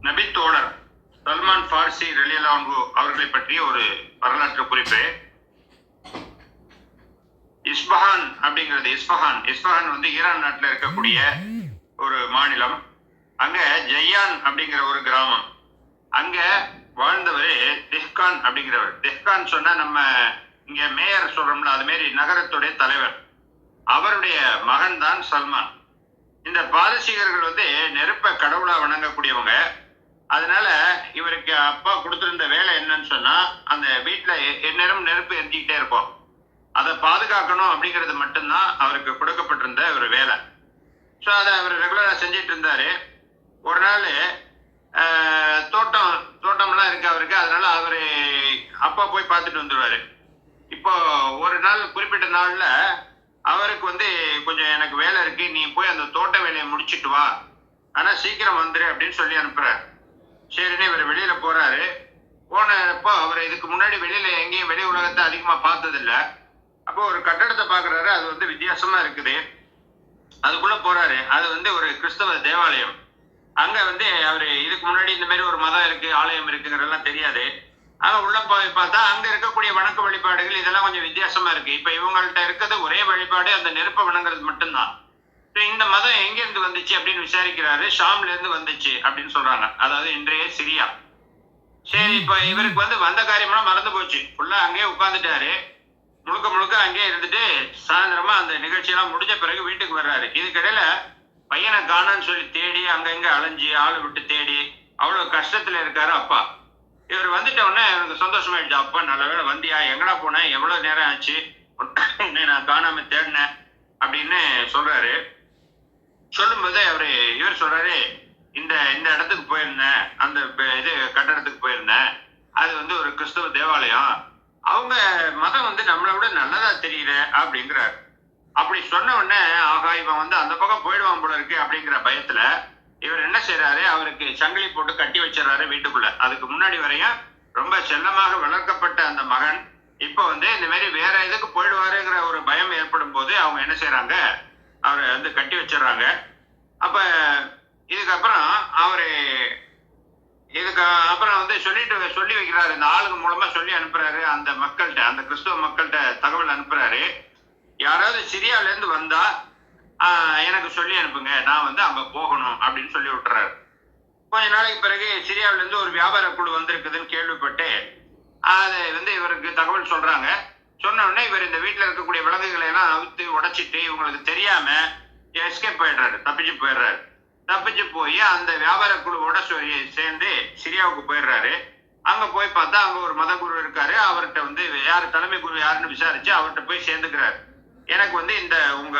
நபித்தோழர் சல்மான் ஃபார்சி ரலியல்லாஹு அவர்களை பற்றிய ஒரு வரலாற்று குறிப்பு. இஸ்பஹான் அப்படிங்கிறது, இஸ்பஹான் வந்து ஈரான் நாட்டில் இருக்கக்கூடிய ஒரு மாநிலம். அங்க ஜையான் அப்படிங்கிற ஒரு கிராமம். அங்க வாழ்ந்தவர் தெஹ்கான் அப்படிங்கிறவர். தெஹ்கான் சொன்னா நம்ம இங்க மேயர் சொல்றோம்ல, அது மாதிரி நகரத்துடைய தலைவர். அவருடைய மகன் தான் சல்மான். இந்த பாரசீகர்கள் வந்து நெருப்ப கடவுளா வணங்கக்கூடியவங்க. அதனால இவருக்கு அப்பா கொடுத்திருந்த வேலை என்னன்னு சொன்னா, அந்த வீட்டுல எந்நேரம் நெருப்பு எரிஞ்சிக்கிட்டே இருக்கும். அதை பாதுகாக்கணும் அப்படிங்கிறது மட்டும்தான் அவருக்கு கொடுக்கப்பட்டிருந்த ஒரு வேலை. ஸோ அதை அவர் ரெகுலரா செஞ்சிட்டு இருந்தாரு. ஒரு நாள் தோட்டம்லாம் இருக்கு அவருக்கு. அதனால அவரு அப்பா போய் பார்த்துட்டு வந்துடுவாரு. இப்போ ஒரு நாள், குறிப்பிட்ட நாள்ல அவருக்கு வந்து கொஞ்சம் எனக்கு வேலை இருக்கு, நீ போய் அந்த தோட்ட வேலையை முடிச்சிட்டு வா, ஆனா சீக்கிரம் வந்துரு அப்படின்னு சொல்லி அனுப்புறாரு. சரின்னு இவர் வெளியில போறாரு. போனப்போ அவர் இதுக்கு முன்னாடி வெளியில எங்கேயும் வெளி உலகத்தை அதிகமா பார்த்தது இல்ல. அப்போ ஒரு கட்டடத்தை பாக்குறாரு. அது வந்து வித்தியாசமா இருக்குது. அதுக்குள்ள போறாரு. அது வந்து ஒரு கிறிஸ்தவ தேவாலயம். அங்க வந்து அவரு இதுக்கு முன்னாடி இந்த மாதிரி ஒரு மதம் இருக்கு, ஆலயம் இருக்குங்கிறதெல்லாம் தெரியாது. அங்க உள்ள போய் பார்த்தா அங்க இருக்கக்கூடிய வணக்க வழிபாடுகள் இதெல்லாம் கொஞ்சம் வித்தியாசமா இருக்கு. இப்ப இவங்கள்ட்ட இருக்கிறது ஒரே வழிபாடு, அந்த நெருப்ப வணங்குறது மட்டும்தான். இந்த மதம் எங்க இருந்து வந்துச்சு அப்படின்னு விசாரிக்கிறாரு. ஷாம்ல இருந்து வந்துச்சு அப்படின்னு சொல்றாங்க. அதாவது இன்றைய சிரியா. சரி, இப்ப இவருக்கு வந்து வந்த காரியம்லாம் மறந்து போச்சு. ஃபுல்லா அங்கேயே உட்கார்ந்துட்டாரு. முழுக்க அங்கேயே இருந்துட்டு சாயந்தரமா அந்த நிகழ்ச்சியெல்லாம் முடிஞ்ச பிறகு வீட்டுக்கு வர்றாரு. இதுக்கிடையில பையனை காணான்னு சொல்லி தேடி அங்க இங்க அலைஞ்சி ஆளை விட்டு தேடி அவ்வளவு கஷ்டத்துல இருக்காரு அப்பா. இவர் வந்துட்ட உடனே எனக்கு சந்தோஷமாயிடுச்சு. அப்பா நல்ல வேலை வந்தியா, எங்கடா போனேன், எவ்வளவு நேரம் ஆச்சு, நான் காணாம தேடினேன் அப்படின்னு சொல்றாரு. சொல்லும்போது இவர் சொல்றாரு, இந்த இந்த இடத்துக்கு போயிருந்தேன், அந்த இது கட்டடத்துக்கு போயிருந்தேன். அது வந்து ஒரு கிறிஸ்தவ தேவாலயம். அவங்க மதம் வந்து நம்மளை விட நல்லதா தெரியல அப்படிங்கிறார். அப்படி சொன்ன உடனே ஆகா, இவன் வந்து அந்த பக்கம் போயிடுவான் போல இருக்கு அப்படிங்கிற பயத்துல இவர் என்ன செய்யறாரு, அவருக்கு சங்கிலி போட்டு கட்டி வச்சிடறாரு வீட்டுக்குள்ள. அதுக்கு முன்னாடி வரையும் ரொம்ப செல்லமாக வளர்க்கப்பட்ட அந்த மகன் இப்ப வந்து இந்த மாதிரி வேற எதுக்கு போயிடுவாருங்கிற ஒரு பயம் ஏற்படும் போது அவங்க என்ன செய்யறாங்க, அவரை வந்து கட்டி வச்சிடறாங்க. அப்ப இதுக்கப்புறம் வந்து சொல்லி வைக்கிறாரு. இந்த ஆளுங்க மூலமா சொல்லி அனுப்புறாரு. அந்த மக்கள்கிட்ட, அந்த கிறிஸ்துவ மக்கள்கிட்ட தகவல் அனுப்புறாரு. யாராவது சிரியால இருந்து வந்தா எனக்கு சொல்லி அனுப்புங்க, நான் வந்து அங்க போகணும் அப்படின்னு சொல்லி விட்டுறாரு. கொஞ்ச நாளைக்கு பிறகு சிரியாவில இருந்து ஒரு வியாபார குழு வந்திருக்குதுன்னு கேள்விப்பட்டு அதை வந்து இவருக்கு தகவல் சொல்றாங்க. சொன்ன உடனே இவர் இந்த வீட்டுல இருக்கக்கூடிய விலங்குகளை எல்லாம் அவுத்து உடைச்சிட்டு இவங்களுக்கு தெரியாம எஸ்கேப் போயிடுறாரு, தப்பிச்சு போய் அந்த வியாபார குழுவோட சேர்ந்து சிரியாவுக்கு போயிடுறாரு. அங்க போய் பார்த்தா அங்க ஒரு மத குரு இருக்காரு. அவர்கிட்ட வந்து யாரு தலைமை குரு யாருன்னு விசாரிச்சு அவர்கிட்ட போய் சேர்ந்துக்கிறாரு. எனக்கு வந்து இந்த உங்க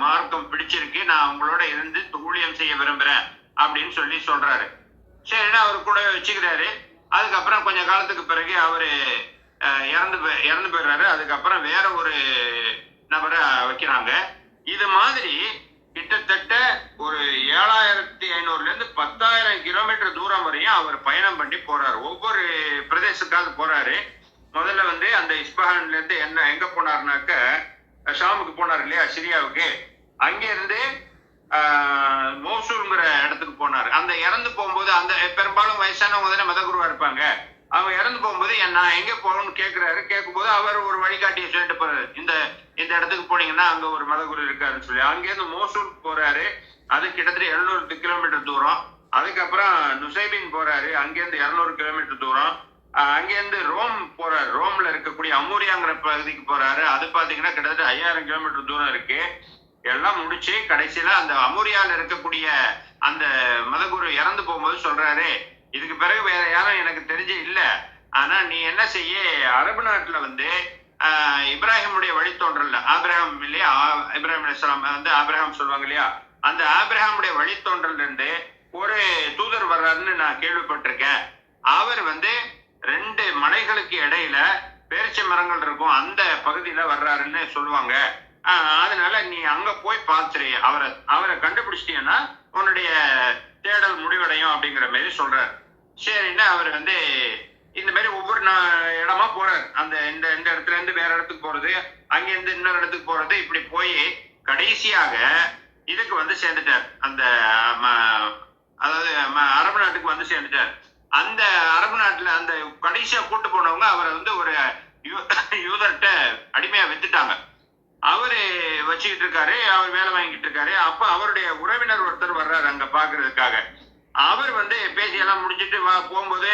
மார்க்கம் பிடிச்சிருக்கு, நான் உங்களோட இருந்து ஊழியம் செய்ய விரும்புறேன் அப்படின்னு சொல்லி சொல்றாரு. சரின்னா அவர் கூட வச்சுக்கிறாரு. அதுக்கப்புறம் கொஞ்ச காலத்துக்கு பிறகு அவரு இறந்து போயிடுறாரு. அதுக்கப்புறம் வேற ஒரு நபரை வைக்கிறாங்க. இது மாதிரி கிட்டத்தட்ட ஒரு 7500 இருந்து 10,000 கிலோமீட்டர் தூரம் வரையும் அவர் பயணம் பண்ணி போறாரு. ஒவ்வொரு பிரதேசத்துக்காக போறாரு. முதல்ல வந்து அந்த இஸ்பஹான்ல இருந்து எங்க போனாருனாக்க ஷாமுக்கு போனார் இல்லையா, சிரியாவுக்கு. அங்கிருந்து மோசூல்ங்கிற இடத்துக்கு போனாரு. அந்த இறந்து போகும்போது அந்த பெரும்பாலும் வயசானவங்க தானே மதகுருவா இருப்பாங்க. அவங்க இறந்து போகும்போது நான் எங்க போகணும்னு கேட்கிறாரு. கேட்கும்போது அவர் ஒரு வழிகாட்டியை சொல்லிட்டு போறாரு. இந்த இடத்துக்கு போனீங்கன்னா அங்க ஒரு மதகுரு இருக்காருன்னு சொல்லி அங்கிருந்து மோசூல் போறாரு. அது கிட்டத்தட்ட 700 கிலோமீட்டர் தூரம். அதுக்கப்புறம் நுசைபின் போறாரு. அங்கிருந்து 200 கிலோமீட்டர் தூரம். அங்கிருந்து ரோம் போறாரு. ரோம்ல இருக்கக்கூடிய அமூரியாங்கிற பகுதிக்கு போறாரு. அது பாத்தீங்கன்னா கிட்டத்தட்ட 5000 கிலோமீட்டர் தூரம் இருக்கு. எல்லாம் முடிச்சு கடைசியில அந்த அமூரியால இருக்கக்கூடிய அந்த மதகுரு இறந்து போகும்போது சொல்றாரு, இதுக்கு பிறகு வேற யாரும் எனக்கு தெரிஞ்சு இல்ல, ஆனா நீ என்ன செய்ய, அரபு நாட்டுல வந்து இப்ராஹிமுடைய வழித்தோன்றல், ஆபிரகாம் இல்லையா, இப்ராஹிம் அலைஹிஸ்ஸலாம் வந்து ஆபிரகாம் சொல்லுவாங்க இல்லையா, அந்த ஆபிரகாமுடைய வழித்தோன்றல் இருந்து ஒரு தூதர் வர்றாருன்னு நான் கேள்விப்பட்டிருக்கேன். அவர் வந்து 2 மலைகளுக்கு இடையில பேரிச்சை மரங்கள் இருக்கும், அந்த பகுதியில வர்றாருன்னு சொல்லுவாங்க. அதனால நீ அங்க போய் பார்த்துரு, அவரை கண்டுபிடிச்சிட்டீங்கன்னா உன்னுடைய தேடல் முடிவடையும் அப்படிங்கிற மாதிரி சொல்றாரு. சரின்னா அவர் வந்து இந்த மாதிரி ஒவ்வொரு இடமா போறாரு. அந்த இந்த இடத்துல இருந்து வேற இடத்துக்கு போறது, அங்கிருந்து இன்னொரு இடத்துக்கு போறது, இப்படி போய் கடைசியாக இதுக்கு வந்து சேர்ந்துட்டார். அந்த அதாவது அரபு நாட்டுக்கு வந்து சேர்ந்துட்டார். அந்த அரபு நாட்டுல அந்த கடைசியா கூட்டு போனவங்க அவரை வந்து ஒரு யூதர்கிட்ட அடிமையா வித்துட்டாங்க. அவரு வச்சுக்கிட்டு இருக்காரு, அவர் வேலை வாங்கிட்டு இருக்காரு. அப்ப அவருடைய உறவினர் ஒருத்தர் வர்றாரு அங்க பாக்குறதுக்காக. அவர் வந்து பேசியெல்லாம் முடிச்சிட்டு போகும்போது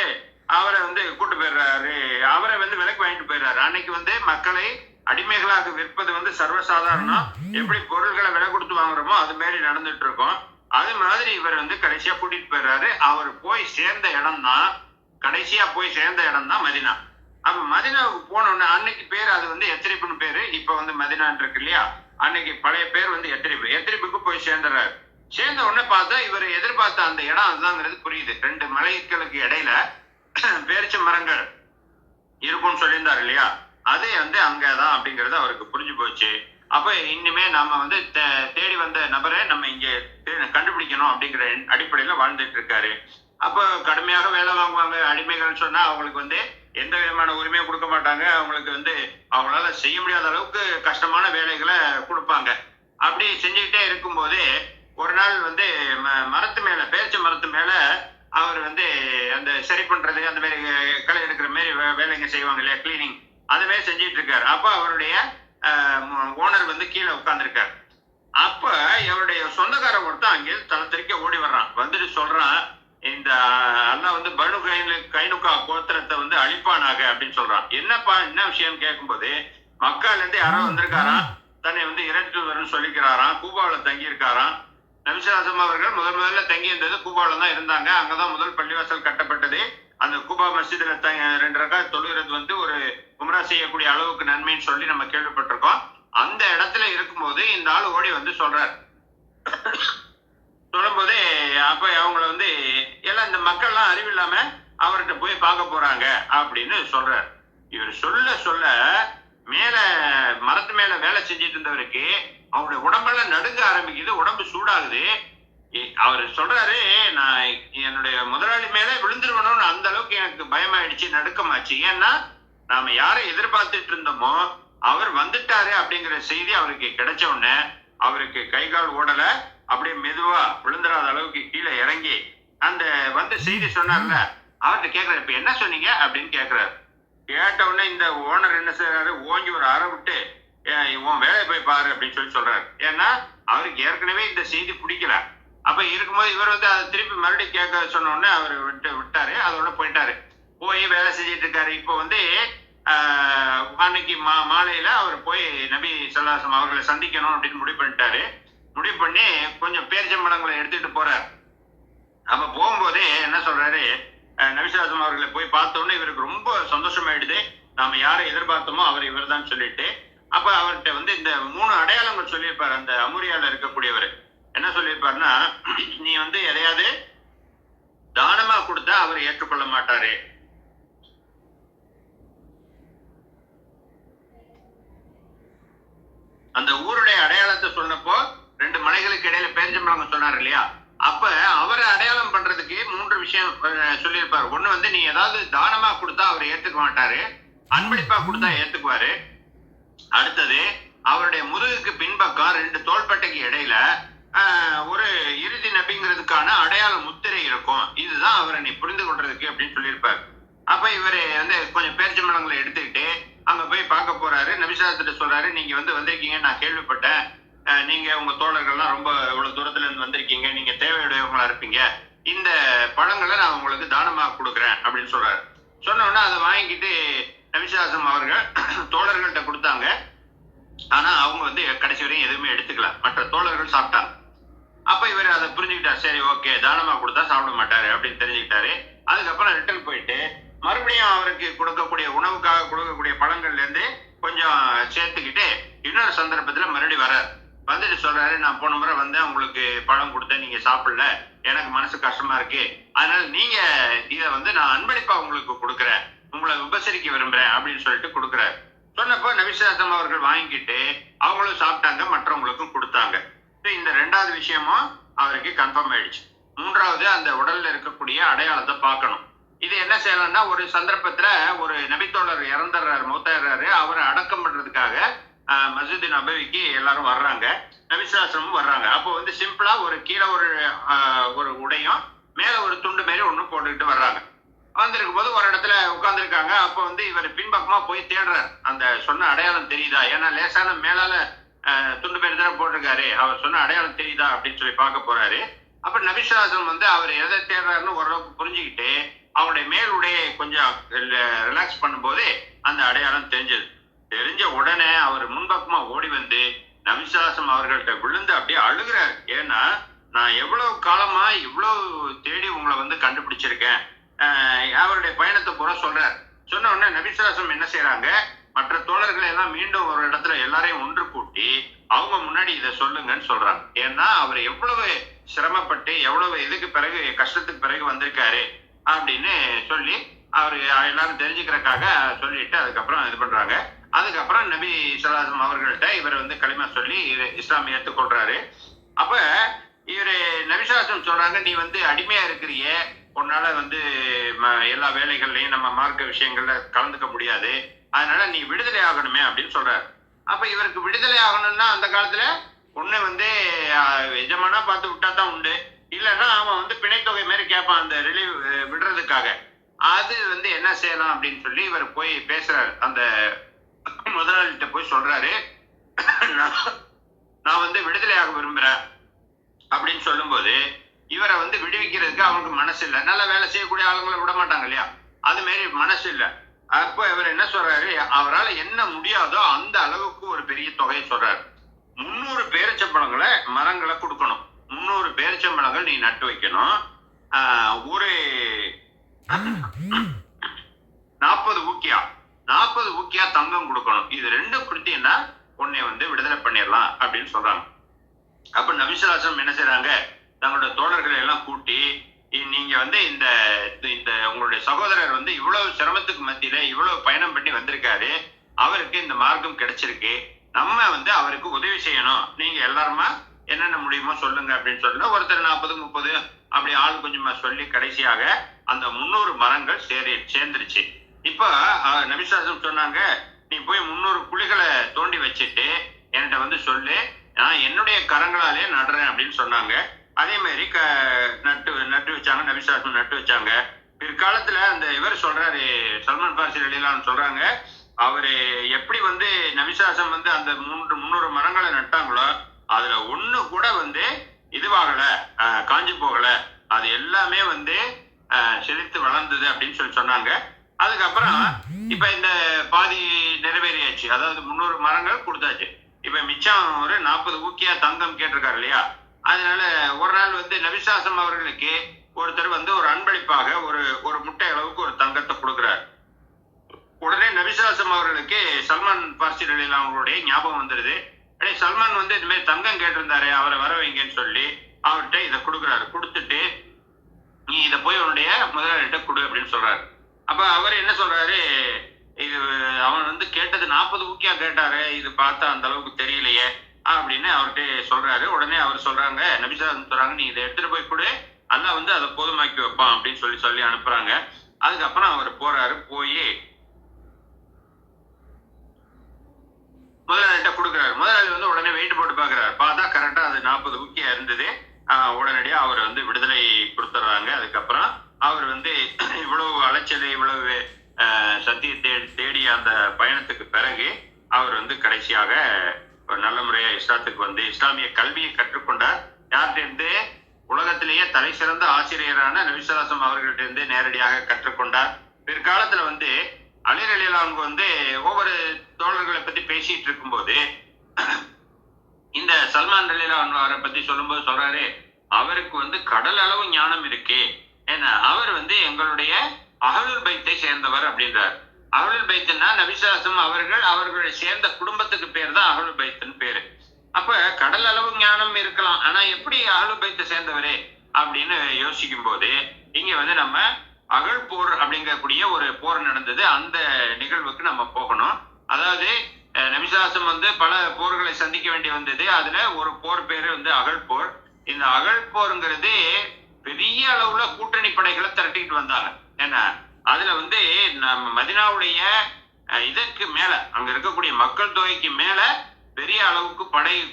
அவரை வந்து கூட்டு போயிடுறாரு. அவரை வந்து விலைக்கு வாங்கிட்டு போயிடுறாரு. அன்னைக்கு வந்து மக்களை அடிமைகளாக விற்பது வந்து சர்வசாதாரணம். எப்படி பொருள்களை விலை கொடுத்து வாங்குறோமோ அது மாதிரி நடந்துட்டு இருக்கும். அது மாதிரி இவர் வந்து கடைசியா கூட்டிட்டு போயிடுறாரு. அவர் போய் சேர்ந்த இடம் தான், கடைசியா போய் சேர்ந்த இடம் தான் மதினா. அப்ப மதினாவுக்கு போனோம்னா அன்னைக்கு பேர் அது வந்து எத்திரிப்புன்னு பேரு. இப்ப வந்து மதினான் இருக்கு இல்லையா, அன்னைக்கு பழைய பேர் வந்து எத்திரிப்பு. எத்திரிப்புக்கு போய் சேர்ந்துறாரு. சேர்ந்த உடனே பார்த்தா இவர் எதிர்பார்த்த அந்த இடம் அதுதாங்கிறது புரியுது. 2 மலைகளுக்கு இடையில பேரிச்ச மரங்கள் இருக்கும்னு சொல்லியிருந்தாரு இல்லையா, அது வந்து அங்கதான் அப்படிங்கறது அவருக்கு புரிஞ்சு போச்சு. அப்ப இனிமே நாம வந்து தேடி வந்த நபரை நம்ம இங்க கண்டுபிடிக்கணும் அப்படிங்கிற அடிப்படையில வாழ்ந்துட்டு இருக்காரு. அப்ப கடுமையாக வேலை வாங்குவாங்க. அடிமைகள் சொன்னா அவங்களுக்கு வந்து எந்த விதமான உரிமையும் கொடுக்க மாட்டாங்க. அவங்களுக்கு வந்து அவங்களால செய்ய முடியாத அளவுக்கு கஷ்டமான வேலைகளை கொடுப்பாங்க. அப்படி செஞ்சுக்கிட்டே இருக்கும்போது ஒரு நாள் வந்து மரத்து மேல, பேரிச்ச மரத்து மேல அவர் வந்து அந்த சரி பண்றது, அந்த மாதிரி களை எடுக்கிற மாதிரி வேலைங்க செய்வாங்க இல்லையா, கிளீனிங், அது மாதிரி செஞ்சிட்டு இருக்காரு. அப்ப அவருடைய ஓனர் வந்து கீழே உட்கார்ந்துருக்காரு. அப்ப அவருடைய சொந்தக்காரன் ஒருத்தன் அங்கே தலை தெறிக்க ஓடி வர்றான். வந்துட்டு சொல்றான், இந்த அல்லாஹ் வந்து பனு கைனுகா கோத்திரத்தை வந்து அழிப்பானாக அப்படின்னு சொல்றான். என்னப்பா என்ன விஷயம் கேட்கும்போது, மக்கால இருந்து யாரோ வந்திருக்காராம், தன்னை வந்து இறைத்துவர்னு சொல்லிக்கிறாராம், கூபாவில தங்கி இருக்காராம். நபிசுல்லாஹு அவர்கள் முதல்ல தங்கி இருந்தது கூபாவில தான் இருந்தாங்க. அங்கதான் முதல் பள்ளிவாசல் கட்டப்பட்டது. அந்த கூபா மஸ்ஜிதுல 2 ரக்காத் தொழுகிறது வந்து ஒரு உம்ரா செய்யக்கூடிய அளவுக்கு நன்மைன்னு சொல்லி நம்ம கேள்விப்பட்டிருக்கோம். அந்த இடத்துல இருக்கும்போது இந்த ஆள் ஓடி வந்து சொல்றாரு. சொல்லும் போதே அப்ப அவங்கள வந்து எல்லாம் இந்த மக்கள்லாம் அறிவில்லாம அவர்கிட்ட போய் பார்க்க போறாங்க அப்படின்னு சொல்றாரு. இவர் சொல்ல சொல்ல மேல மரத்து மேல வேலை செஞ்சிட்டு இருந்தவருக்கு அவருடைய உடம்பெல்லாம் நடுங்க ஆரம்பிக்குது, உடம்பு சூடாகுது. அவர் சொல்றாரு, நான் என்னுடைய முதலாளி மேல விழுந்துருவணும்னு அந்த அளவுக்கு எனக்கு பயமாயிடுச்சு, நடுக்கமாச்சு. ஏன்னா நாம யாரை எதிர்பார்த்துட்டு இருந்தோமோ அவர் வந்துட்டாரு அப்படிங்கிற செய்தி அவருக்கு கிடைச்ச உடனே அவருக்கு கை கால் ஓடல, அப்படியே மெதுவா விழுந்துடாத அளவுக்கு கீழே இறங்கி அந்த வந்து செய்தி சொன்னார்ல அவர்கிட்ட கேட்கிறாரு, இப்ப என்ன சொன்னீங்க அப்படின்னு கேட்கிறாரு. கேட்ட உடனே இந்த ஓனர் என்ன செய்யறாரு, ஓங்கி ஒரு அறை விட்டு உன் வேலையை போய் பாரு அப்படின்னு சொல்லி சொல்றாரு. ஏன்னா அவருக்கு ஏற்கனவே இந்த செய்தி பிடிக்கல. அப்ப இருக்கும்போது இவர் வந்து அதை திருப்பி மறுபடியும் கேட்க சொன்ன உடனே அவர் விட்டாரு, அதோட போயிட்டாரு. போய் வேலை செஞ்சிட்டு இருக்காரு. இப்போ வந்து அன்னைக்கு மாலையில அவர் போய் நபி ஸல்லல்லாஹு அவர்களை சந்திக்கணும் அப்படின்னு முடிவு பண்ணிட்டாரு. முடிவு பண்ணி கொஞ்சம் பேரிச்சம்பழங்களை எடுத்துட்டு போறாரு. அப்ப போகும்போதே என்ன சொல்றாரு, நபி ஸல்லல்லாஹு அவர்களை போய் பார்த்த உடனே இவருக்கு ரொம்ப சந்தோஷமாயிடுது. நாம யாரை எதிர்பார்த்தோமோ அவர் இவர் தான் சொல்லிட்டு, அப்ப அவர்கிட்ட வந்து இந்த 3 அடையாளங்கள் சொல்லியிருப்பாரு. அந்த அமுரியால இருக்கக்கூடியவர் என்ன சொல்லியிருப்பாருன்னா, நீ வந்து எதையாவது தானமா கொடுத்தா அவர் ஏற்றுக்கொள்ள மாட்டாரு. அந்த ஊருடைய அடையாளத்தை சொன்னப்போ 2 மலைகளுக்கு இடையில பேரிச்சம்பழம் சொன்னார் இல்லையா, அப்ப அவரை அடையாளம் பண்றதுக்கு 3 விஷயம் சொல்லியிருப்பாரு. ஒண்ணு வந்து நீ ஏதாவது தானமா கொடுத்தா அவர் ஏத்துக்க மாட்டாரு, அன்பளிப்பா கொடுத்தா ஏத்துக்குவாரு. அடுத்தது அவருடைய முதுகுக்கு பின்பக்கம் 2 தோள்பட்டைக்கு இடையில ஒரு இறுதி நபிங்கிறதுக்கான அடையாள முத்திரை இருக்கும். இதுதான் அவரை நீ புரிந்து கொள்றதுக்கு அப்படின்னு சொல்லியிருப்பாரு. அப்ப இவரு வந்து கொஞ்சம் பேரிச்சம்பழங்களை எடுத்துக்கிட்டு அங்க போய் பார்க்க போறாரு. நபிசாரத்திட்ட சொல்றாரு, நீங்க வந்து வந்திருக்கீங்க, நான் கேள்விப்பட்டேன். நீங்க உங்க தோழர்கள்லாம் ரொம்ப இவ்வளவு தூரத்துல இருந்து வந்திருக்கீங்க, நீங்க தேவையுடையவங்களா இருப்பீங்க, இந்த பழங்களை நான் உங்களுக்கு தானமா கொடுக்குறேன் அப்படின்னு சொல்றாரு. சொன்ன உடனே அதை வாங்கிக்கிட்டு நபிசாசம் அவர்கள் தோழர்கள்ட்ட கொடுத்தாங்க. ஆனா அவங்க வந்து கடைசி வரையும் எதுவுமே எடுத்துக்கல, மற்ற தோழர்கள் சாப்பிட்டாங்க. அப்ப இவர் அதை புரிஞ்சுக்கிட்டார். சரி ஓகே, தானமா கொடுத்தா சாப்பிட மாட்டாரு அப்படின்னு தெரிஞ்சுக்கிட்டாரு. அதுக்கப்புறம் ரிட்டர்ன் போயிட்டு மறுபடியும் அவருக்கு கொடுக்கக்கூடிய உணவுக்காக கொடுக்கக்கூடிய பழங்கள்ல இருந்து கொஞ்சம் சேர்த்துக்கிட்டு இன்னொரு சந்தர்ப்பத்துல மறுபடியும் வர்றாரு. வந்துட்டு சொல்றாரு, நான் போன முறை வந்தேன், உங்களுக்கு பழம் கொடுத்தேன், நீங்க சாப்பிடல, எனக்கு மனசு கஷ்டமா இருக்கு, அதனால நீங்க இதை வந்து நான் அன்பளிப்பா உங்களுக்கு கொடுக்குறேன், உங்களை உபசரிக்க விரும்புறேன் அப்படின்னு சொல்லிட்டு கொடுக்குறாரு. சொன்னப்போ நபிசாசம் அவர்கள் வாங்கிட்டு அவங்களும் சாப்பிட்டாங்க, மற்றவங்களுக்கும் கொடுத்தாங்க. இந்த 2வது விஷயமும் அவருக்கு கன்ஃபார்ம் ஆயிடுச்சு. 3வது அந்த உடல்ல இருக்கக்கூடிய அடையாளத்தை பார்க்கணும். இது என்ன செய்யலாம்னா, ஒரு சந்தர்ப்பத்துல ஒரு நபித்தோழர் இறந்துடுறாரு, மூத்தாடுறாரு. அவரை அடக்கம் பண்றதுக்காக மஸ்ஜித் நபவிக்கு எல்லாரும் வர்றாங்க, நபிசாசனமும் வர்றாங்க. அப்போ வந்து சிம்பிளா ஒரு கீழே ஒரு உடையும் மேல ஒரு துண்டு மாரி ஒண்ணு போட்டுக்கிட்டு வர்றாங்க. வந்திருக்கும் போது ஒரு இடத்துல உட்கார்ந்துருக்காங்க. அப்ப வந்து இவர் பின்பக்கமா போய் தேடுறார். அந்த சொன்ன அடையாளம் தெரியுதா? ஏன்னா லேசான மேலால துண்டு மாரி தானே போட்டிருக்காரு. அவர் சொன்ன அடையாளம் தெரியுதா அப்படின்னு சொல்லி பார்க்க போறாரு. அப்ப நபிசுல்லாசம் வந்து அவர் எதை தேடுறாருன்னு ஓரளவுக்கு புரிஞ்சுக்கிட்டு அவருடைய மேல் உடையை கொஞ்சம் ரிலாக்ஸ் பண்ணும்போது அந்த அடையாளம் தெரிஞ்சது. தெரிஞ்ச உடனே அவர் முன்பக்கமா ஓடி வந்து நபிசுல்லாசம் அவர்கள்ட்ட விழுந்து அப்படியே அழுகிறார். ஏன்னா நான் எவ்வளவு காலமா இவ்வளவு தேடி உங்களை வந்து கண்டுபிடிச்சிருக்கேன். அவருடைய பயணத்தை பூரா சொல்றார். சொன்ன உடனே நபிசுல்லாசம் என்ன செய்யறாங்க, மற்ற தோழர்களை எல்லாம் மீண்டும் ஒரு இடத்துல எல்லாரையும் ஒன்று கூட்டி அவங்க முன்னாடி இதை சொல்லுங்கன்னு சொல்றாங்க. ஏன்னா அவர் எவ்வளவு சிரமப்பட்டு எவ்வளவு இதுக்கு பிறகு கஷ்டத்துக்கு பிறகு வந்திருக்காரு அப்படின்னு சொல்லி அவரு எல்லாரும் தெரிஞ்சுக்கிறதுக்காக சொல்லிட்டு அதுக்கப்புறம் இது பண்றாங்க. அதுக்கப்புறம் நபி ஸல்லல்லாஹு அவர்கள்ட்ட இவர் வந்து களிமா சொல்லி இஸ்லாம் ஏற்றுக்கொள்றாரு. அப்ப இவரு நபிசுல்லாசம் சொல்றாங்க, நீ வந்து அடிமையா இருக்கிறிய, உன்னால வந்து எல்லா வேலைகள்லயும் நம்ம மார்க்க விஷயங்கள்ல கலந்துக்க முடியாது, அதனால நீ விடுதலை ஆகணுமே அப்படின்னு சொல்றாரு. அப்ப இவருக்கு விடுதலை ஆகணும்னா அந்த காலத்துல ஒண்ணு வந்து எஜமானா பார்த்து விட்டா தான் உண்டு, இல்லைன்னா அவன் வந்து பிணைத்தொகை மாதிரி கேட்பான் அந்த ரிலீவ் விடுறதுக்காக. அது வந்து என்ன செய்யலாம் அப்படின்னு சொல்லி இவர் போய் பேசுறாரு. அந்த முதலாளிகிட்ட போய் சொல்றாரு, நான் வந்து விடுதலை ஆக விரும்புறேன் அப்படின்னு சொல்லும் போது இவரை வந்து விடுவிக்கிறதுக்கு அவனுக்கு மனசு இல்லை. நல்லா வேலை செய்யக்கூடிய ஆளுங்களை விட மாட்டாங்க இல்லையா, அது மாதிரி மனசு இல்லை. அப்போ இவர் என்ன சொல்றாரு, அவரால் என்ன முடியாதோ அந்த அளவுக்கு ஒரு பெரிய தொகையை சொல்றாரு. 300 பேரிச்சம்பழங்களை மரங்களை கொடுக்கணும். 300 பேரிச்சம்பழங்கள் நீ நட்டு வைக்கணும். ஒரு 40 ஊக்கியா தங்கம் கொடுக்கணும். இது ரெண்டும் கொடுத்தீங்கன்னா உன்னை வந்து விடுதலை பண்ணிடலாம் அப்படின்னு சொல்றாங்க. அப்ப நபிசுல்லாசம் என்ன செய்யறாங்க, தங்களோட தோழர்களை எல்லாம் கூட்டி, நீங்க வந்து இந்த இந்த உங்களுடைய சகோதரர் வந்து இவ்வளவு சிரமத்துக்கு மத்தியில இவ்வளவு பயணம் பண்ணி வந்திருக்காரு, அவருக்கு இந்த மார்க்கம் கிடைச்சிருக்கு, நம்ம வந்து அவருக்கு உதவி செய்யணும், நீங்க எல்லாருமா என்னென்ன முடியுமோ சொல்லுங்க அப்படின்னு சொல்ல ஒருத்தர் 40 30 அப்படி ஆள் கொஞ்சமா சொல்லி கடைசியாக அந்த 300 மரங்கள் சேர்ந்துருச்சு. இப்ப நபிசுல்லாசம் சொன்னாங்க, நீ போய் 300 குழிகளை தோண்டி வச்சுட்டு என்கிட்ட வந்து சொல்லு, நான் என்னுடைய கரங்களாலே நடுறேன் அப்படின்னு சொன்னாங்க. அதே மாதிரி நட்டு வச்சாங்க. நபிசுல்லாசம் நட்டு வச்சாங்க. பிற்காலத்துல அந்த இவர் சொல்றாரு, சல்மான் பார்சி ரலியல்லாஹு சொல்றாங்க, அவரு எப்படி வந்து நபிசுல்லாசம் வந்து அந்த 300 மரங்களை நட்டாங்களோ அதுல ஒண்ணு கூட வந்து இதுவாகல, காஞ்சி போகல, அது எல்லாமே வந்து செழித்து வளர்ந்தது அப்படின்னு சொல்லி சொன்னாங்க. அதுக்கப்புறம் இப்ப இந்த பாதி நிறைவேறியாச்சு. அதாவது 300 மரங்கள் கொடுத்தாச்சு. இப்ப மிச்சம் ஒரு 40 ஊக்கியா தங்கம் கேட்டிருக்காரு இல்லையா, அதனால ஒரு நாள் வந்து நபிசுல்லாசம் அவர்களுக்கு ஒருத்தர் வந்து ஒரு அன்பளிப்பாக ஒரு முட்டை அளவுக்கு ஒரு தங்கத்தை கொடுக்கிறார். உடனே நபிசுல்லாசம் அவர்களுக்கு சல்மான் பார்சி ரலியல்லாஹு அவங்களுடைய ஞாபகம் வந்துருது. சல்மான் வந்து இது மாதிரி தங்கம் கேட்டிருந்தாரு, அவரை வர வைங்கன்னு சொல்லி அவர்கிட்ட இதை கொடுக்குறாரு. கொடுத்துட்டு நீ இதை போய் உன்னுடைய முதலாளிகிட்ட கொடு அப்படின்னு சொல்றாரு. அப்ப அவர் என்ன சொல்றாரு, இது அவன் வந்து கேட்டது 40 ஊக்கியா கேட்டாரு, இது பார்த்தா அந்த அளவுக்கு தெரியலையே அப்படின்னு அவர்கிட்ட சொல்றாரு. உடனே அவர் சொல்றாங்க, நபிசுல்லாசம் சொல்றாங்க, நீ இதை எடுத்துட்டு போய் கொடு, அல்லாஹ் வந்து அதை போதுமாக்கி வைப்பான் அப்படின்னு சொல்லி அனுப்புறாங்க. அதுக்கப்புறம் அவர் போறாரு. போய் முதலாளிகிட்ட கொடுக்குறாரு. முதலாளி வந்து உடனே வெயிட் போட்டு பாக்குறாரு. பார்த்தா கரெக்டா அது 40 ஊக்கியா இருந்தது. உடனடியா அவர் வந்து விடுதலை கொடுத்துட்றாங்க. அதுக்கப்புறம் அவர் வந்து இவ்வளவு அலைச்சல் இவ்வளவு சத்தியத்தை தேடிய அந்த பயணத்துக்கு பிறகு அவர் வந்து கடைசியாக ஒரு நல்ல முறையா இஸ்லாத்துக்கு வந்து இஸ்லாமிய கல்வியை கற்றுக்கொண்டார். யார்கிட்ட உலகத்திலேயே தலை சிறந்த ஆசிரியரான நபிசுல்லாசம் அவர்கள்ட்ட இருந்து நேரடியாக கற்றுக்கொண்டார். பிற்காலத்துல வந்து அலி ரலியல்லாஹு அன்ஹு வந்து ஒவ்வொரு தோழர்களை பத்தி பேசிட்டு இருக்கும்போது இந்த சல்மான் ரலியல்லாஹு அன்ஹு அவரை பத்தி சொல்லும்போது சொல்றாரு, அவருக்கு வந்து கடல் அளவு ஞானம் இருக்கு, ஏன்னா அவர் வந்து எங்களுடைய அஹ்லுல் பைத்தை சேர்ந்தவர் அப்படின்றார். அஹ்லுல் பைத்துன்னா நபிசுல்லாசம் அவர்களுடைய சேர்ந்த குடும்பத்துக்கு பேர் தான் அஹ்லுல் பைத்துன்னு பேரு. அப்ப கடல் அளவு ஞானம் இருக்கலாம், ஆனா எப்படி அஹ்லுல் பைத்தை சேர்ந்தவரே அப்படின்னு யோசிக்கும் போது இங்க வந்து நம்ம அகழ் போர் அப்படிங்கக்கூடிய ஒரு போர் நடந்தது. அந்த நிகழ்வுக்கு நம்ம போகணும். அதாவது நபிசுல்லாசம் வந்து பல போர்களை சந்திக்க வேண்டி வந்தது. அதுல ஒரு போர் பேரு வந்து அகழ் போர். இந்த அகழ் போருங்கிறது பெரிய அளவுல கூட்டணி படைகளை திரட்டிக்கிட்டு வந்தாங்க. ஏன்னா அதுல வந்து நம்ம மதினாவுடைய இதற்கு மேல அங்க இருக்கக்கூடிய மக்கள் தொகைக்கு மேல பெரிய அளவுக்கு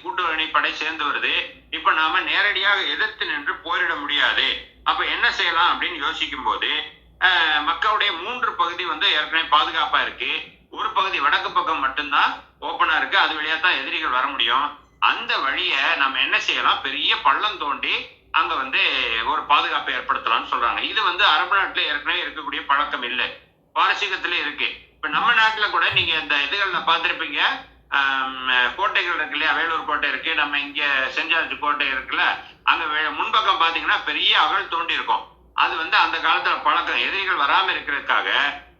கூட்டணி படை சேர்ந்து வருது. இப்ப நாம நேரடியாக எதிர்த்து நின்று போரிட முடியாது, அப்ப என்ன செய்யலாம் அப்படின்னு யோசிக்கும் போது மக்களுடைய 3 பகுதி வந்து ஏற்கனவே பாதுகாப்பா இருக்கு. ஒரு பகுதி வடக்கு பக்கம் மட்டும்தான் ஓப்பனா இருக்கு. அது வழியா தான் எதிரிகள் வர முடியும். அந்த வழிய நம்ம என்ன செய்யலாம், பெரிய பள்ளம் தோண்டி அங்க வந்து ஒரு பாதுகாப்பை ஏற்படுத்தலாம்னு சொல்றாங்க. இது வந்து அரபு நாட்டுல ஏற்கனவே இருக்கக்கூடிய பழக்கம் இல்லை, பாரசீகத்திலே இருக்கு. இப்ப நம்ம நாட்டுல கூட நீங்க இந்த இதுகள்ல பார்த்திருப்பீங்க, கோட்டைகள் இருக்கு இல்லையா, வேலூர் கோட்டை இருக்கு, நம்ம இங்க சென்ட் ஜார்ஜ் கோட்டை இருக்குல்ல, அங்க முன்பக்கம் பாத்தீங்கன்னா பெரிய அகழ் தோண்டி இருக்கும். அது வந்து அந்த காலத்துல பழக்கம், எதிரிகள் வராம இருக்கிறதுக்காக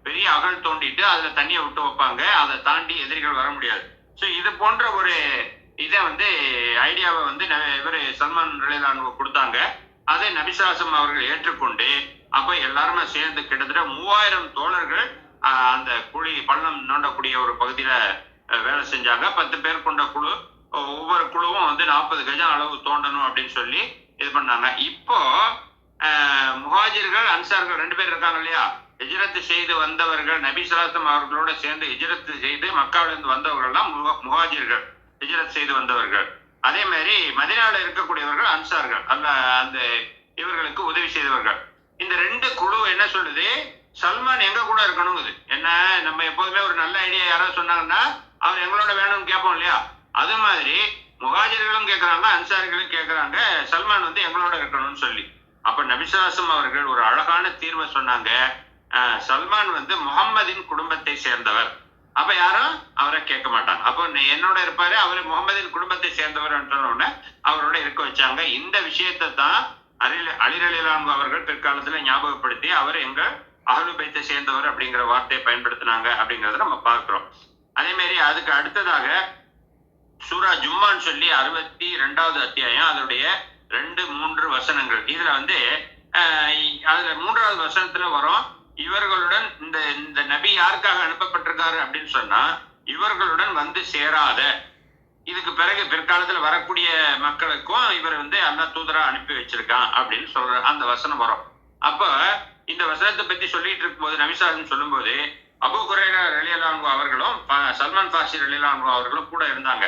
பெரிய அகழ் தோண்டிட்டு அதுல தண்ணியை விட்டு வைப்பாங்க. அதை தாண்டி எதிரிகள் வர முடியாது. ஸோ இது போன்ற ஒரு இதை வந்து ஐடியாவை வந்து இவர் சல்மான் ரலியல்லாஹு கொடுத்தாங்க. அதை நபிசாசம் அவர்கள் ஏற்றுக்கொண்டு அப்ப எல்லாருமே சேர்ந்து கிட்டத்தட்ட 3000 தோழர்கள் அந்த குழி பள்ளம் நோண்டக்கூடிய ஒரு பகுதியில வேலை செஞ்சாங்க. 10 பேர் கொண்ட குழு, ஒவ்வொரு குழுவும் வந்து 40 கஜம் அளவு தோண்டணும் அப்படின்னு சொல்லி இது பண்ணாங்க. இப்போ முஹாஜிர்கள் அன்சார்கள் 2 பேர் இருக்காங்க இல்லையா, ஹிஜ்ரத் செய்து வந்தவர்கள், நபி ஸல்லல்லாஹு அவர்களோட சேர்ந்து ஹிஜ்ரத் செய்து மக்காவிலிருந்து வந்தவர்கள்லாம் முஹாஜிர்கள், ஹிஜ்ரத் செய்து வந்தவர்கள். அதே மாதிரி மதீனால இருக்கக்கூடியவர்கள் அன்சார்கள், அந்த இவர்களுக்கு உதவி செய்தவர்கள். இந்த 2 குழு என்ன சொல்லுது, சல்மான் எங்க கூட இருக்கணுங்குது. என்ன, நம்ம எப்போதுமே ஒரு நல்ல ஐடியா யாராவது சொன்னாங்கன்னா அவர் எங்களோட வேணும்னு கேட்போம் இல்லையா, அது மாதிரி முஹாஜிர்களும் கேட்கறாங்க, அன்சாரிகளும் கேட்கறாங்க, சல்மான் வந்து எங்களோட இருக்கணும்னு சொல்லி. அப்ப நபிசாசம் அவர்கள் ஒரு அழகான தீர்வை சொன்னாங்க. சல்மான் வந்து முகம்மதின் குடும்பத்தை சேர்ந்தவர், அப்ப யாரும் அவரை கேட்க மாட்டாங்க. அப்போ என்னோட இருப்பாரு, அவரு முகமதின் குடும்பத்தை சேர்ந்தவர் உடனே அவரோட இருக்க வச்சாங்க. இந்த விஷயத்தை தான் அலி ரலியல்லாஹு அவர்கள் பிற்காலத்துல ஞாபகப்படுத்தி அவர் எங்க அஹ்லுல் பைத்தை சேர்ந்தவர் அப்படிங்கிற வார்த்தையை பயன்படுத்தினாங்க அப்படிங்கறத நம்ம பார்க்கிறோம். அதே மாதிரி அதுக்கு அடுத்ததாக சூரா ஜும்மான்னு சொல்லி 62வது அத்தியாயம், அதனுடைய 2, 3 வசனங்கள். இதுல வந்து அதுல 3வது வசனத்துல வரும், இவர்களுடன் இந்த நபி யாருக்காக அனுப்பப்பட்டிருக்காரு அப்படின்னு சொன்னா, இவர்களுடன் வந்து சேராத, இதுக்கு பிறகு பிற்காலத்துல வரக்கூடிய மக்களுக்கும் இவர் வந்து அல்லாஹ் தூதரா அனுப்பி வச்சிருக்கான் அப்படின்னு சொல்ற அந்த வசனம் வரும். அப்ப இந்த வசனத்தை பத்தி சொல்லிட்டு இருக்கும்போது நபிசாசன் சொல்லும் போது அபூ ஹுரைரா ரலியல்லாஹு அவர்களும் சல்மான் ஃபார்சி ரலியல்லாஹு அவர்களும் கூட இருந்தாங்க.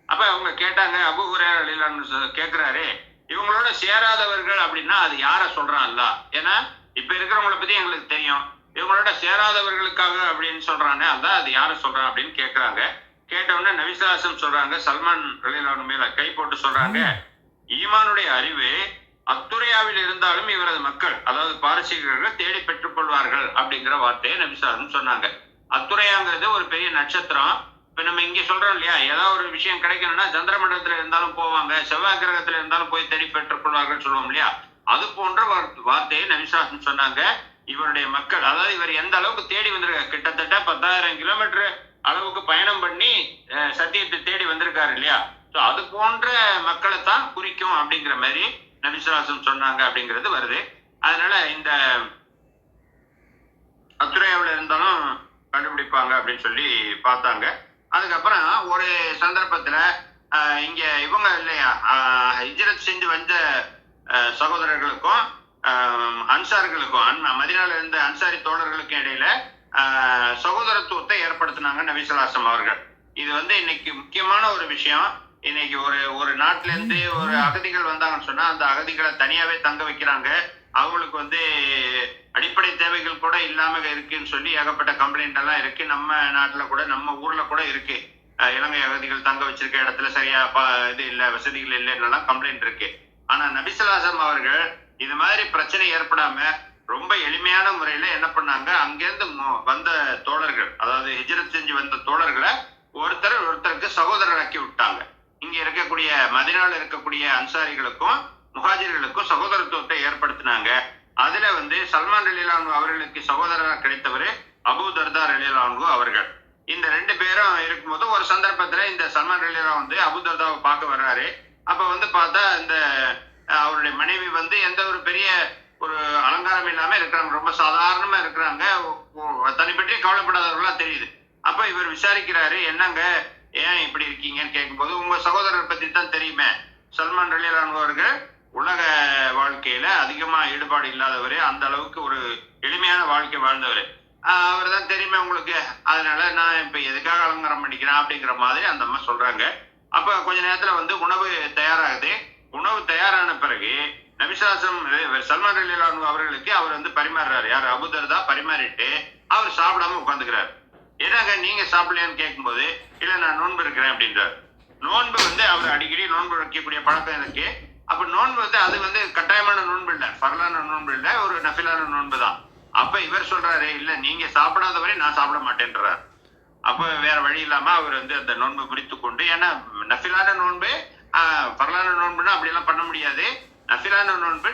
அப்ப அவங்க கேட்டாங்க, அபூ ஹுரைரா ரலியல்லாஹு கேட்கிறாரு, இவங்களோட சேராதவர்கள் அப்படின்னா அது யார சொல்றான் அல்லாஹ்? ஏன்னா இப்ப இருக்கிறவங்களை பத்தி எங்களுக்கு தெரியும், இவங்களோட சேராதவர்களுக்காக அப்படின்னு சொல்றானே அல்லாஹ், அது யார சொல்றான் அப்படின்னு கேட்கிறாங்க. கேட்டவுடனே நபிசாசம் சொல்றாங்க, சல்மான் ரலியல்லாஹு மேல கை போட்டு சொல்றாங்க, ஈமானுடைய அறிவு அத்துறையாவில் இருந்தாலும் இவரது மக்கள், அதாவது பாரசீகர்கள் தேடி பெற்றுக் கொள்வார்கள் அப்படிங்கிற வார்த்தையை நபிசாசம் சொன்னாங்க. அத்துறையாங்கிறது ஒரு பெரிய நட்சத்திரம். இப்ப நம்ம இங்க சொல்றோம் இல்லையா, ஏதாவது ஒரு விஷயம் கிடைக்கணும்னா சந்திர மண்டலத்துல இருந்தாலும் போவாங்க, செவ்வாய் கிரகத்துல இருந்தாலும் போய் தேடி பெற்றுக் கொள்வார்கள் சொல்லுவோம் இல்லையா, அது போன்ற வார்த்தையை நபிசாசம் சொன்னாங்க. இவருடைய மக்கள், அதாவது இவர் எந்த அளவுக்கு தேடி வந்திருக்காரு, கிட்டத்தட்ட 10,000 கிலோமீட்டர் அளவுக்கு பயணம் பண்ணி சத்தியத்தை தேடி வந்திருக்காரு இல்லையா, அது போன்ற மக்களை தான் குறிக்கும் அப்படிங்கிற மாதிரி நபிசுல்லாசம் சொன்னாங்க அப்படிங்கிறது வருது. அதனால இந்த அத்துறையாவில் இருந்தாலும் கண்டுபிடிப்பாங்க அப்படின்னு சொல்லி பார்த்தாங்க. அதுக்கப்புறம் ஒரு சந்தர்ப்பத்துல இங்க இவங்க இல்லையா, ஹிஜ்ரத் செஞ்சு வந்த சகோதரர்களுக்கும் அன்சார்களுக்கும், மதீனால இருந்த அன்சாரி தோழர்களுக்கும் இடையில சகோதரத்துவத்தை ஏற்படுத்தினாங்க நபிசுல்லாசம் அவர்கள். இது வந்து இன்னைக்கு முக்கியமான ஒரு விஷயம். இன்னைக்கு ஒரு நாட்டுல இருந்து ஒரு அகதிகள் வந்தாங்கன்னு சொன்னா அந்த அகதிகளை தனியாவே தங்க வைக்கிறாங்க. அவங்களுக்கு வந்து அடிப்படை தேவைகள் கூட இல்லாம இருக்குன்னு சொல்லி ஏகப்பட்ட கம்ப்ளைண்ட் எல்லாம் இருக்கு. நம்ம நாட்டுல கூட, நம்ம ஊர்ல கூட இருக்கு, இலங்கை அகதிகள் தங்க வச்சிருக்க இடத்துல சரியா இது இல்ல, வசதிகள் இல்லைன்னா கம்ப்ளைண்ட் இருக்கு. ஆனா நபிசுல்லாசம் அவர்கள் இது மாதிரி பிரச்சனை ஏற்படாம ரொம்ப எளிமையான முறையில என்ன பண்ணாங்க, அங்கிருந்து வந்த தோழர்கள், அதாவது ஹிஜ்ரத் செஞ்சு வந்த தோழர்களை ஒருத்தருக்கு சகோதரராக்கி விட்டாங்க. இங்க இருக்கக்கூடிய மதீனால இருக்கக்கூடிய அன்சாரிகளுக்கும் முஹாஜிர்களுக்கும் சகோதரத்துவத்தை ஏற்படுத்தினாங்க. அதுல வந்து சல்மான் ரலியல்லாஹு அவர்களுக்கு சகோதரராக கிடைத்தவர் அபூ தர்தா ரலியல்லாஹு அவர்கள். இந்த 2 பேரும் இருக்கும்போது ஒரு சந்தர்ப்பத்துல இந்த சல்மான் ரலியல்லாஹு வந்து அபூ தர்தாவை பார்க்க வர்றாரு. அப்ப வந்து பார்த்தா இந்த அவருடைய மனைவி வந்து எந்த ஒரு பெரிய ஒரு அலங்காரம் இல்லாம இருக்கிறாங்க, ரொம்ப சாதாரணமா இருக்கிறாங்க, தனிப்பற்றி கவலைப்படாதவர்களா தெரியுது. அப்ப இவர் விசாரிக்கிறாரு, என்னங்க ஏன் இப்படி இருக்கீங்கன்னு கேட்கும்போது, உங்க சகோதரர் பத்தி தான் தெரியுமே, சல்மான் ரலியல்லாஹு அவர்கள் உலக வாழ்க்கையில அதிகமா ஈடுபாடு இல்லாதவர், அந்த அளவுக்கு ஒரு எளிமையான வாழ்க்கை வாழ்ந்தவர், அவர் தான் தெரியுமே உங்களுக்கு, அதனால நான் இப்ப எதுக்காக அலங்காரம் பண்ணிக்கிறேன் அப்படிங்கிற மாதிரி அந்த அம்மா சொல்றாங்க. அப்ப கொஞ்ச நேரத்துல வந்து உணவு தயாராகுது. உணவு தயாரான பிறகு நபிசாசம் சல்மான் ரலியல்லாஹு அன்ஹு அவர்களுக்கு அவர் வந்து பரிமாறுறாரு. யார்? அபூதர்தா பரிமாறிட்டு அவர் சாப்பிடாம உட்காந்துக்கிறார். என்னங்க நீங்க சாப்பிடலையான்னு கேட்கும்போது, இல்ல நான் நோன்பு இருக்கிறேன் அப்படின்றார். நோன்பு வந்து அவர் அடிக்கடி நோன்பு வைக்கக்கூடிய பழக்கம் எனக்கு. அப்ப நோன்பு வந்து அது வந்து கட்டாயமான நோன்பு இல்ல, பரலான நோன்பு இல்ல, ஒரு நஃபிலான நோன்பு தான். அப்ப இவர் சொல்றாரு, இல்ல நீங்க சாப்பிடாத வரை நான் சாப்பிட மாட்டேன்றார். அப்ப வேற வழி இல்லாம அவர் வந்து அந்த நோன்பு முடித்து கொண்டு, ஏன்னா நஃபிலான நோன்பு பரலான நோன்புன்னா அப்படி எல்லாம் பண்ண முடியாது. நஃபிலான நோன்பு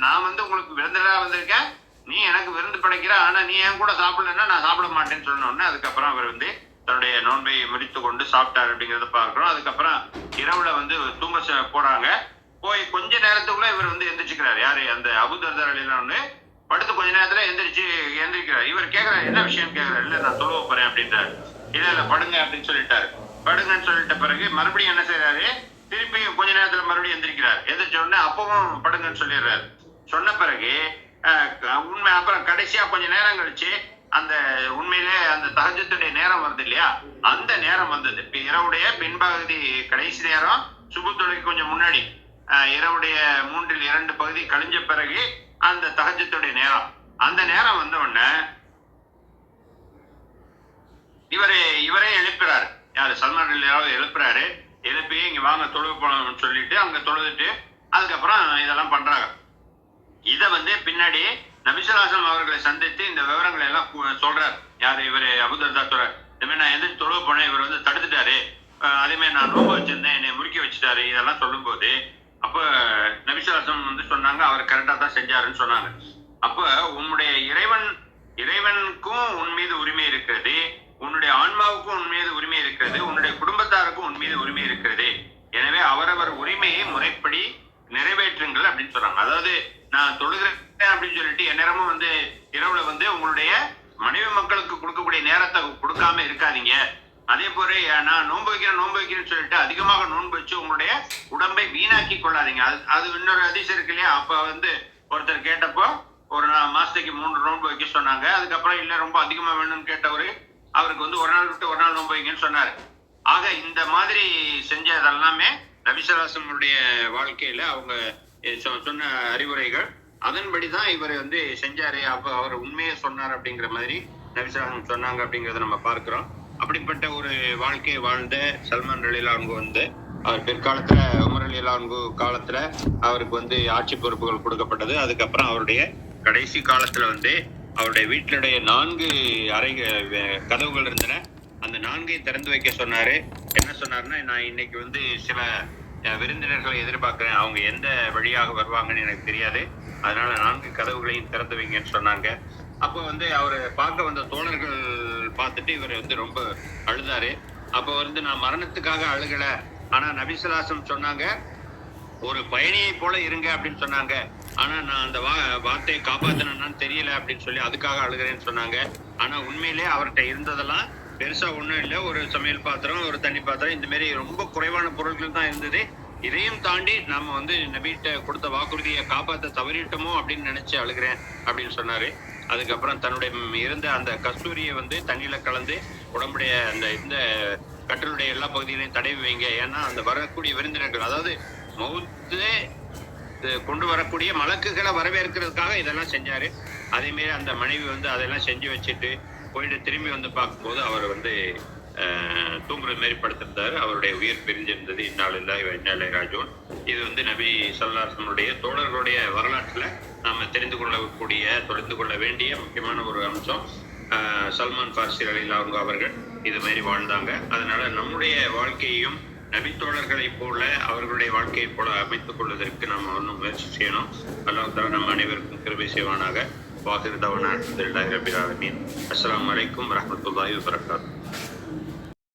நான் வந்து உங்களுக்கு விருந்தா வந்திருக்கேன், நீ எனக்கு விருந்து படைக்கிற, ஆனா நீ என் கூட சாப்பிடலன்னா நான் சாப்பிட மாட்டேன்னு சொன்னோடனே அதுக்கப்புறம் அவர் வந்து தன்னுடைய நோன்பை முடித்து கொண்டு சாப்பிட்டார் அப்படிங்கிறத பார்க்கிறோம். அதுக்கப்புறம் இரவுல வந்து தூங்க போறாங்க. போய் கொஞ்ச நேரத்துக்குள்ள இவர் வந்து எந்திரிச்சுக்கிறார். யாரு? அந்த அபூதர்தா ரலியல்லாஹு அன்ஹு படுத்து கொஞ்ச நேரத்துல எந்திரிக்கிறார். இவர் கேட்கிறார், என்ன விஷயம் கேட்கிறார். இல்ல நான் தொழுவ போறேன் அப்படின்றாரு. இல்ல படுங்க அப்படின்னு சொல்லிட்டாரு. படுங்கன்னு சொல்லிட்ட பிறகு மறுபடியும் என்ன செய்யறாரு, திருப்பி கொஞ்ச நேரத்துல மறுபடியும் எந்திரிக்கிறார். எந்திரிச்ச உடனே அப்பவும் படுங்கன்னு சொல்லிடுறாரு. சொன்ன பிறகு உண்மை அப்புறம் கடைசியா கொஞ்ச நேரம் கழிச்சு அந்த உண்மையிலே அந்த தஹஜ்ஜுடைய நேரம் வருது இல்லையா, அந்த நேரம் வந்தது. இரவுடைய பின்பகுதி கடைசி நேரம், சுபு தொழுகைக்கு கொஞ்சம் முன்னாடி, இரவுடைய 2/3 பகுதி கழிஞ்ச பிறகு அந்த தஹஜ்ஜுடைய நேரம், அந்த நேரம் வந்த உடனே இவரே எழுப்புறாரு. யாரு? சல்மான் ரலியல்லாஹு எழுப்புறாரு. எழுப்பி இங்க வாங்க தொழுக போனோம்னு சொல்லிட்டு அங்க தொழுதுட்டு அதுக்கப்புறம் இதெல்லாம் பண்றாங்க. இத வந்து பின்னாடி நபிசல்லாசம் அவர்களை சந்தித்து இந்த விவரங்களை எல்லாம் சொல்றாரு. யாரு? இவரு அபூதர்தா சொல்றாரு, இந்த மாதிரி நான் எந்திரிச்சு தொழுக போனேன், இவர் வந்து தடுத்துட்டாரு, அதே மாதிரி நான் நோம்பு வச்சிருந்தேன், என்னை முறுக்கி வச்சுட்டாரு, இதெல்லாம் சொல்லும் போது அப்ப நபிசல்லாசம் வந்து சொன்னாங்க, அவர் கரெக்டா தான் செஞ்சாருன்னு சொன்னாங்க. அப்ப உன்னுடைய இறைவனுக்கும் உன் மீது உரிமை இருக்கிறது, உன்னுடைய ஆன்மாவுக்கும் உன் மீது உரிமை இருக்கிறது, உன்னுடைய குடும்பத்தாருக்கும் உன் மீது உரிமை இருக்கிறது. எனவே அவரவர் உரிமையை முறைப்படி நிறைவேற்றுங்கள் அப்படின்னு சொல்றாங்க. அதாவது நான் தொழுகிறேன் அப்படின்னு சொல்லிட்டு எந்நேரமும் வந்து இரவுல வந்து உங்களுடைய மனைவி மக்களுக்கு கொடுக்கக்கூடிய நேரத்தை கொடுக்காம இருக்காதீங்க. அதே போல நான் நோன்பு வைக்கிறேன்னு சொல்லிட்டு அதிகமாக நோன்பு வச்சு உங்களுடைய உடம்பை வீணாக்கி கொள்ளாதீங்க. அது இன்னொரு அதிசயம் இருக்கு இல்லையா. அப்ப வந்து ஒருத்தர் கேட்டப்போ ஒரு மாசத்துக்கு 3 நோன்பு வைக்க சொன்னாங்க. அதுக்கப்புறம் இல்ல ரொம்ப அதிகமா வேணும்னு கேட்டவரு அவருக்கு வந்து ஒரு நாள் விட்டு ஒரு நாள் நோன்பு வைங்கன்னு சொன்னாரு. ஆக இந்த மாதிரி செஞ்சதெல்லாமே நபிசல்லாசனுடைய வாழ்க்கையில அவங்க சொன்ன அறிவுரைகள், அதன்படிதான் இவர் வந்து செஞ்சாரு. அப்ப அவர் உண்மையை சொன்னார் அப்படிங்கிற மாதிரி நபிசல்லாசன் சொன்னாங்க அப்படிங்கறத நம்ம பார்க்கிறோம். அப்படிப்பட்ட ஒரு வாழ்க்கையை வாழ்ந்த சல்மான் ரலியல்லாஹு அன்ஹு வந்து அவர் பிற்காலத்துல உமர் ரலியல்லாஹு அன்ஹு காலத்துல அவருக்கு வந்து ஆட்சி பொறுப்புகள் கொடுக்கப்பட்டது. அதுக்கப்புறம் அவருடைய கடைசி காலத்துல வந்து அவருடைய வீட்டினுடைய 4 கதவுகள் இருந்தன. அந்த 4ஐயும் திறந்து வைக்க சொன்னாரு. என்ன சொன்னாருன்னா, நான் இன்னைக்கு வந்து சில விருந்தினர்களை எதிர்பார்க்கிறேன், அவங்க எந்த வழியாக வருவாங்கன்னு எனக்கு தெரியாது, அதனால 4 கதவுகளையும் திறந்து வைங்கன்னு சொன்னாங்க. அப்போ வந்து அவர் பார்க்க வந்த தோழர்கள் பார்த்துட்டு இவர் வந்து ரொம்ப அழுதாரு. அப்போ வந்து நான் மரணத்துக்காக அழுகல, ஆனா நபிசல்லாசம் சொன்னாங்க ஒரு பயணியை போல இருங்க அப்படின்னு சொன்னாங்க, ஆனா நான் அந்த வார்த்தையை காப்பாத்தினேன்னு தெரியல அப்படின்னு சொல்லி அதுக்காக அழுகிறேன்னு சொன்னாங்க. ஆனா உண்மையிலே அவர்கிட்ட இருந்ததெல்லாம் பெருசா ஒண்ணும் இல்லை, ஒரு சமையல் பாத்திரம், ஒரு தண்ணி பாத்திரம், இந்த மாதிரி ரொம்ப குறைவான பொருட்கள் தான் இருந்தது. இதையும் தாண்டி நம்ம வந்து நபிகிட்ட கொடுத்த வாக்குறுதியை காப்பாற்ற தவறிட்டோமோ அப்படின்னு நினைச்சு அழுகிறேன் அப்படின்னு சொன்னாரு. அதுக்கப்புறம் தன்னுடைய இருந்த அந்த கஸ்தூரியை வந்து தண்ணியில கலந்து உடம்புடைய அந்த இந்த கட்டளுடைய எல்லா பகுதிகளையும் தடவி வைங்க, ஏன்னா அந்த வரக்கூடிய விருந்தினர்கள், அதாவது மௌத்து கொண்டு வரக்கூடிய மலக்குகளை வரவேற்கிறதுக்காக இதெல்லாம் செஞ்சாரு. அதே மாதிரி அந்த மனைவி வந்து அதெல்லாம் செஞ்சு வச்சுட்டு போயிட்டு திரும்பி வந்து பார்க்கும்போது அவர் வந்து தூங்குறது மாரி படுத்திருந்தாரு. அவருடைய உயிர் பிரிஞ்சிருந்தது. இன்னாலில்லாஹி வ இன்னா இலைஹி ராஜிஊன். இது வந்து நபி ஸல்லல்லாஹு அலைஹி வஸல்லம் தோழர்களுடைய வரலாற்றுல நாம தெரிந்து கொள்ள வேண்டிய முக்கியமான ஒரு அம்சம். சல்மான் ஃபார்சி ரலியல்லாஹு அன்ஹு அவர்கள் இது மாதிரி வாழ்ந்தாங்க. அதனால நம்முடைய வாழ்க்கையையும் நபித்தோழர்களை போல அவர்களுடைய வாழ்க்கையை போல அமைத்துக் கொள்வதற்கு நாம் இன்னும் முயற்சி செய்யணும். அல்லாஹ் தஆலா நம் அனைவருக்கும் கிருபை செய்வானாக. வாஹிர் தவானா அல்ஹம்துலில்லாஹி ரப்பில் ஆலமீன். அஸ்ஸலாமு அலைக்கும் வரஹ்மத்துல்லாஹி வபரகாத்துஹு.